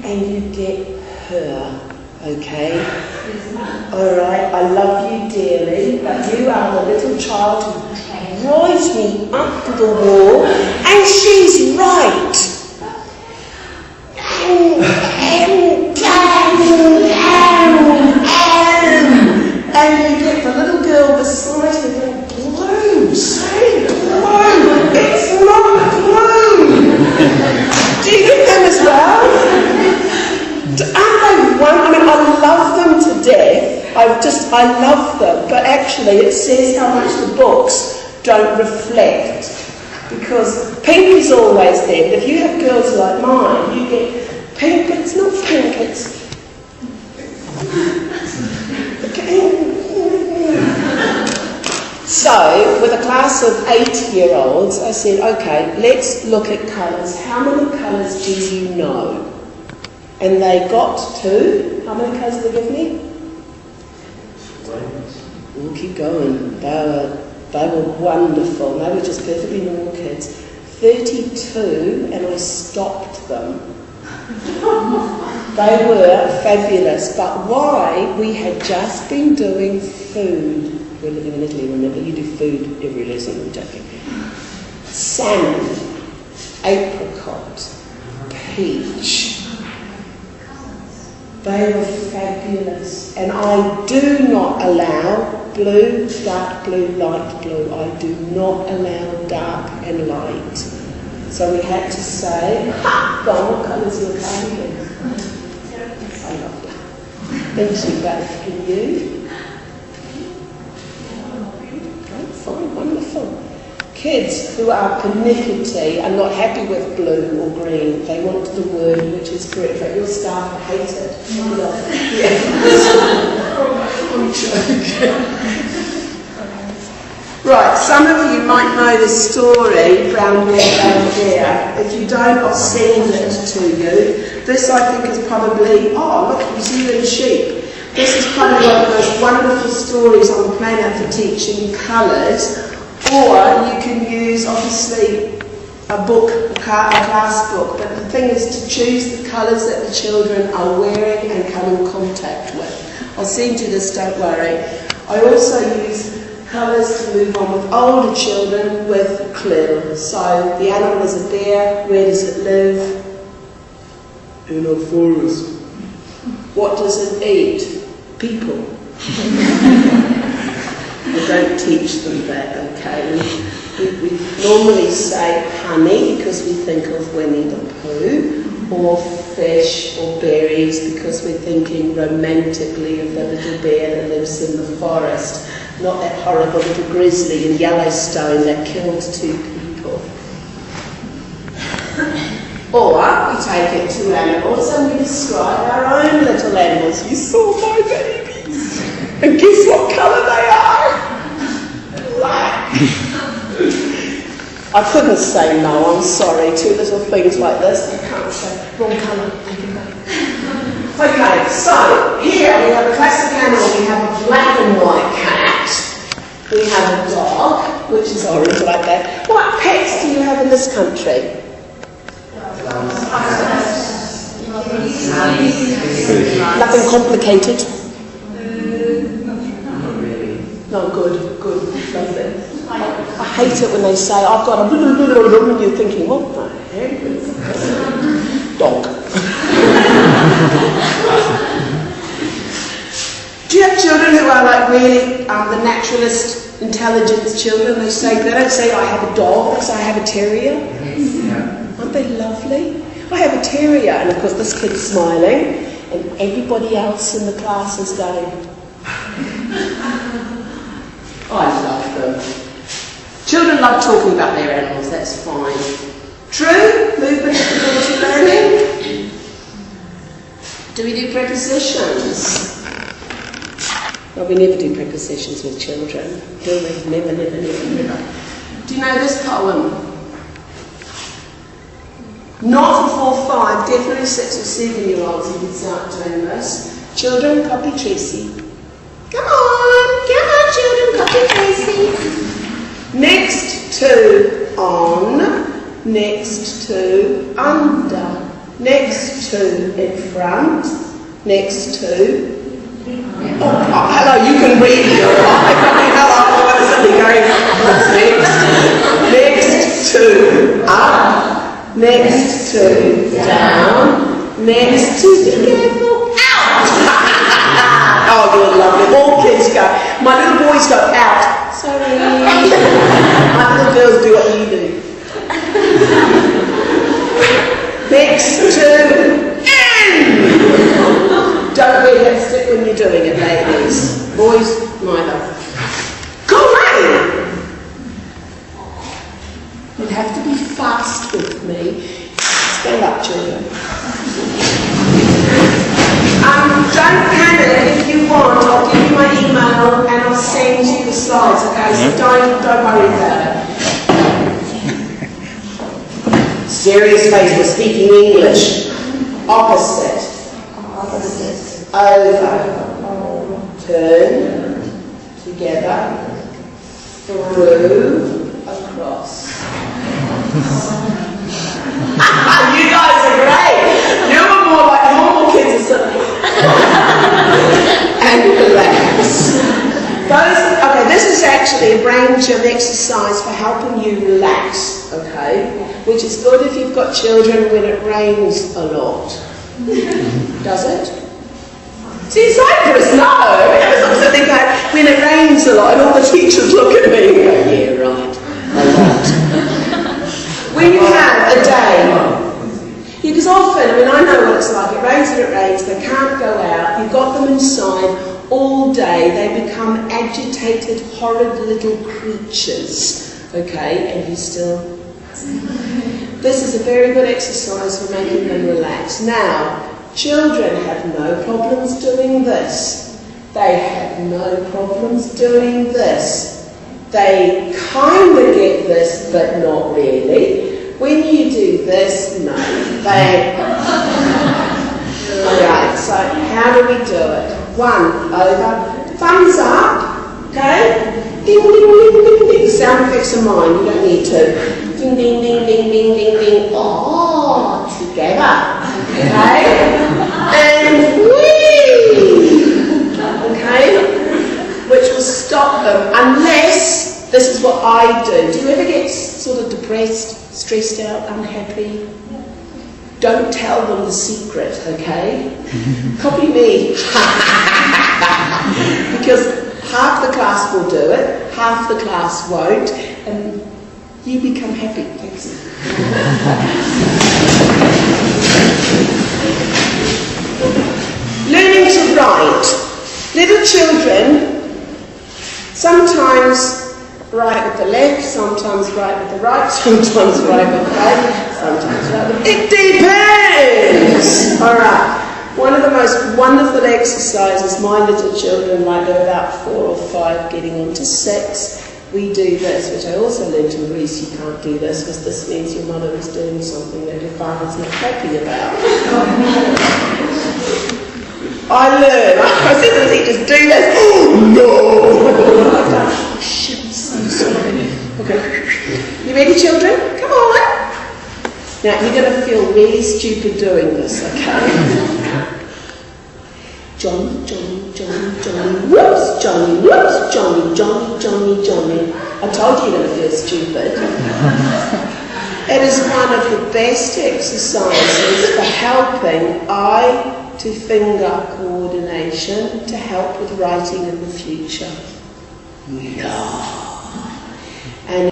and you get her, okay? Alright, I love you dearly, but you are the little child who drives me up to the wall, and she's right. And you get the little girl beside you going, Blue, say Blue, it's not Blue. Do you get them as well? Aren't they one? I mean, I love them to death. I love them, but actually it says how much the books don't reflect. Because pink is always there, but if you have girls like mine, you get pink, but it's not pink, it's... So, with a class of 8-year-olds, I said, okay, let's look at colours. How many colours do you know? And they got to, how many colours did they give me? We'll keep going. They were wonderful. They were just perfectly normal kids. 32, and I stopped them. They were fabulous, but why? We had just been doing food. We're living in Italy, remember? You do food every lesson, I'm joking. Salmon, apricot, peach. They were fabulous. And I do not allow blue, dark blue, light blue. I do not allow dark and light. So we had to say, go on, what colour is your cardigan? I love that. Thank you both. Can you? Oh, fine, wonderful. Kids who are pernickety are not happy with blue or green. They want the word which is correct. But your staff hate it. Yeah. I'm joking. Right, some of you might know the story, Brown Bear, Brown Bear. If you don't, I'll send it to you. This, I think, is probably, oh, look, New Zealand sheep. This is probably one of the most wonderful stories on the planet for teaching colours. Or you can use, obviously, a book, a class book. But the thing is to choose the colours that the children are wearing and come in contact with. I'll send you this, don't worry. I also use colours to move on with older children with clue. So the animal is a bear. Where does it live? In a forest. What does it eat? People. I don't teach them that, okay? We normally say honey because we think of Winnie the Pooh, or fish or berries because we're thinking romantically of the little bear that lives in the forest, not that horrible little grizzly in Yellowstone that killed 2 people. Or we take it to animals and we describe our own little animals. You saw my babies. And guess what colour they are? Black. I couldn't say no, I'm sorry. 2 little things like this, I can't say. Wrong colour, take it back. Okay, so here we have a classic animal. We have a black and white cat. We have a dog, which is orange like that. What pets do you have in this country? Nothing complicated? No, good, lovely. I hate it when they say, I've got a and you're thinking, what the heck? Dog. Do you have children who are like really the naturalist intelligence children? They don't say I have a dog, they say I have a terrier. Aren't they lovely? I have a terrier, and of course this kid's smiling, and everybody else in the class is going, I love them. Children love talking about their animals, that's fine. True? Movement difficulty learning? Do we do prepositions? Well, we never do prepositions with children, do we? Never. Do you know this poem? Not before 5, definitely 6 or 7-year-olds you can start doing this. Children, copy Tracy. Come on, children, copy Tracy. Next to on, next to under. next to in front, next to. Oh, hello, you can read it, all right? Hello, what is something going on? Next to up, next to down, next to be careful, out! Oh, you're lovely. All kids go. My little boys go out. Sorry. My little girls do what you do. Next to in. Don't wear lipstick when you're doing it, ladies. Boys, neither. Go away! You have to be fast with me. Stand up, children. Don't panic if you want. I'll give you my email and I'll send you the slides, okay? So don't worry about it. Serious face, we're speaking English. Opposite. Over, turn, together, through, across. You guys are great. You were more like normal kids or something. And relax. Okay, this is actually a range of exercise for helping you relax, okay? Which is good if you've got children when it rains a lot. Does it? See, Cyprus, no! Because I'm sitting there when it rains a lot and all the teachers look at me and go, yeah, right, I won't. When you have a day, because often, I know what it's like, it rains and it rains, they can't go out, you've got them inside all day, they become agitated, horrid little creatures, okay, and you still... This is a very good exercise for making them relax. Now, children have no problems doing this. They have no problems doing this. They kind of get this, but not really. When you do this, no. They... Alright, so how do we do it? 1, over, thumbs up, okay? Ding, ding, ding, ding, ding. Sound effects are mine, you don't need to. Ding, ding, ding, ding, ding, ding, ding. Oh, together. Okay? And whee! Okay? Which will stop them unless, this is what I do. Do you ever get sort of depressed, stressed out, unhappy? Don't tell them the secret, okay? Copy me. Because half the class will do it, half the class won't, and you become happy. Thanks. Learning to write. Little children sometimes write with the left, sometimes write with the right, sometimes write with the right, sometimes write with... It depends! Alright. One of the most wonderful exercises, my little children, like they're about 4 or 5, getting on to 6, we do this, which I also learned in Greece. You can't do this because this means your mother is doing something that your father's not happy about. I learned. I said to the teachers, do this. Oh no! Oh shit, I'm so sorry. Okay. You ready, children? Come on. Now you're going to feel really stupid doing this, okay? Johnny, Johnny, Johnny, Johnny, whoops, Johnny, whoops, Johnny, Johnny, Johnny, Johnny. I told you you're going to feel stupid. It is one of the best exercises for helping eye to finger coordination to help with writing in the future. No.